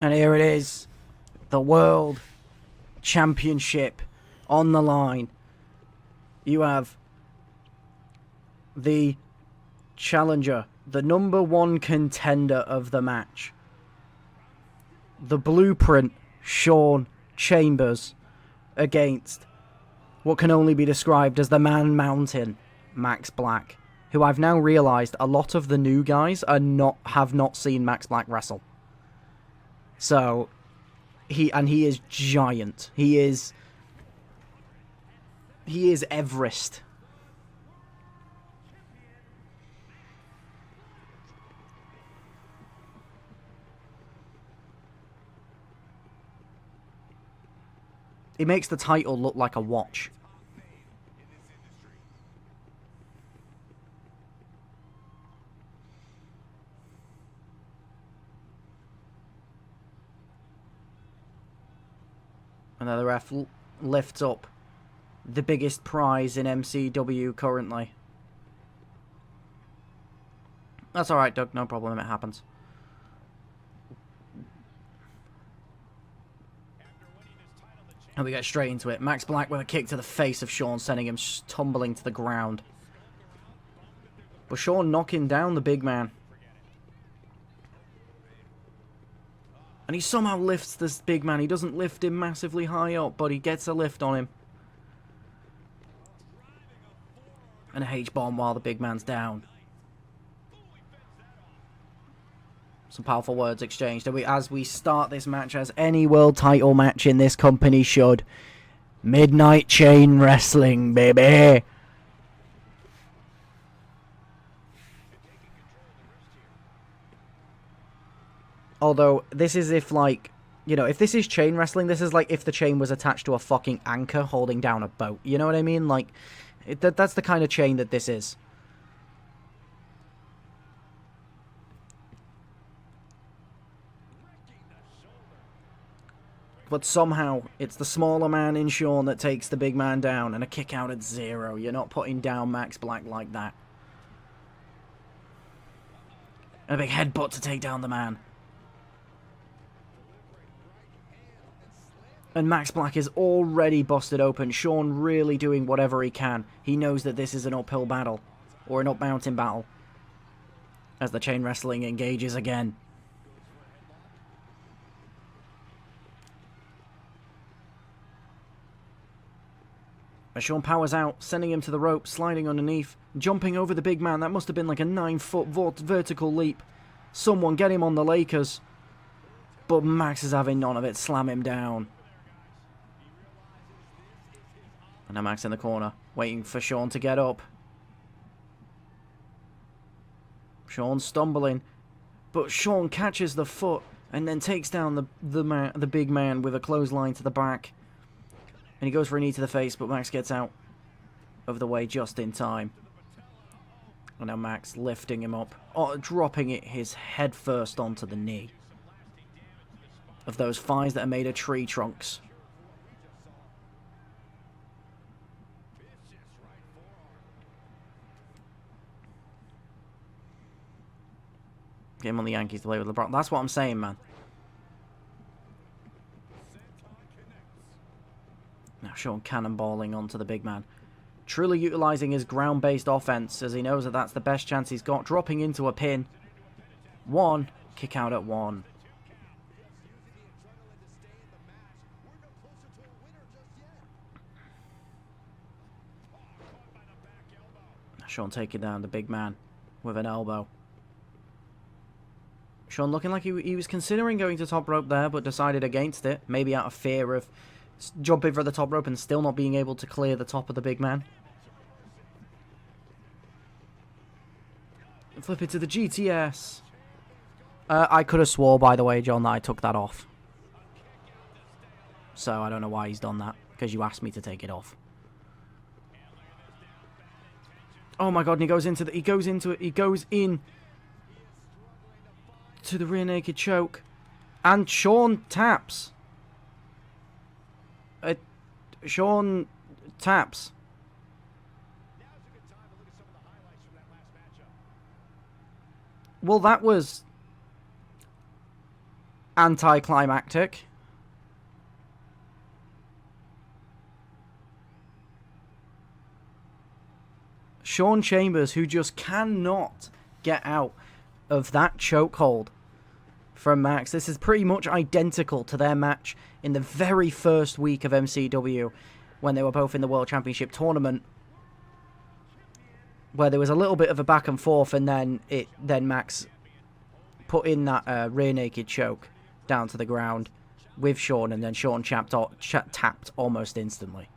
And here it is. The World Championship on the line. You have the challenger, the number one contender of the match. The Blueprint, Sean Chambers, against what can only be described as the Man Mountain, Max Black, who I've now realised a lot of the new guys have not seen Max Black wrestle. So, he is giant. He is Everest. He makes the title look like a watch. And then the ref lifts up the biggest prize in MCW currently. That's alright, Doug. No problem. It happens. And we get straight into it. Max Black with a kick to the face of Sean, sending him tumbling to the ground. But Sean knocking down the big man. And he somehow lifts this big man. He doesn't lift him massively high up, but he gets a lift on him. And a H-bomb while the big man's down. Some powerful words exchanged as we start this match, as any world title match in this company should. Midnight Chain Wrestling, baby! Although, this is if, like, you know, if this is chain wrestling, this is like if the chain was attached to a fucking anchor holding down a boat. You know what I mean? Like, that's the kind of chain that this is. But somehow, it's the smaller man in Sean that takes the big man down, and a kick out at 0. You're not putting down Max Black like that. And a big headbutt to take down the man. And Max Black is already busted open. Sean really doing whatever he can. He knows that this is an uphill battle. Or an up-mountain battle. As the chain wrestling engages again. As Sean powers out, sending him to the rope, sliding underneath, jumping over the big man. That must have been like a 9-foot vertical leap. Someone get him on the Lakers. But Max is having none of it. Slam him down. And now Max in the corner, waiting for Sean to get up. Sean stumbling, but Sean catches the foot and then takes down the big man with a clothesline to the back. And he goes for a knee to the face, but Max gets out of the way just in time. And now Max lifting him up, dropping his head first onto the knee of those thighs that are made of tree trunks. Get him on the Yankees to play with LeBron. That's what I'm saying, man. Now Sean cannonballing onto the big man. Truly utilising his ground-based offense, as he knows that that's the best chance he's got. Dropping into a pin. 1. Kick out at 1. Sean taking down the big man with an elbow. Sean looking like he was considering going to top rope there, but decided against it. Maybe out of fear of jumping for the top rope and still not being able to clear the top of the big man. Flip it to the GTS. I could have swore, by the way, John, that I took that off. So I don't know why he's done that, because you asked me to take it off. Oh my god, and he goes in to the rear naked choke. And Sean taps. Sean taps. Well, that was anticlimactic. Shawn Chambers, who just cannot get out of that chokehold from Max. This is pretty much identical to their match in the very first week of MCW when they were both in the World Championship tournament, where there was a little bit of a back and forth, and then Max put in that rear naked choke down to the ground with Shawn, and then Shawn tapped almost instantly.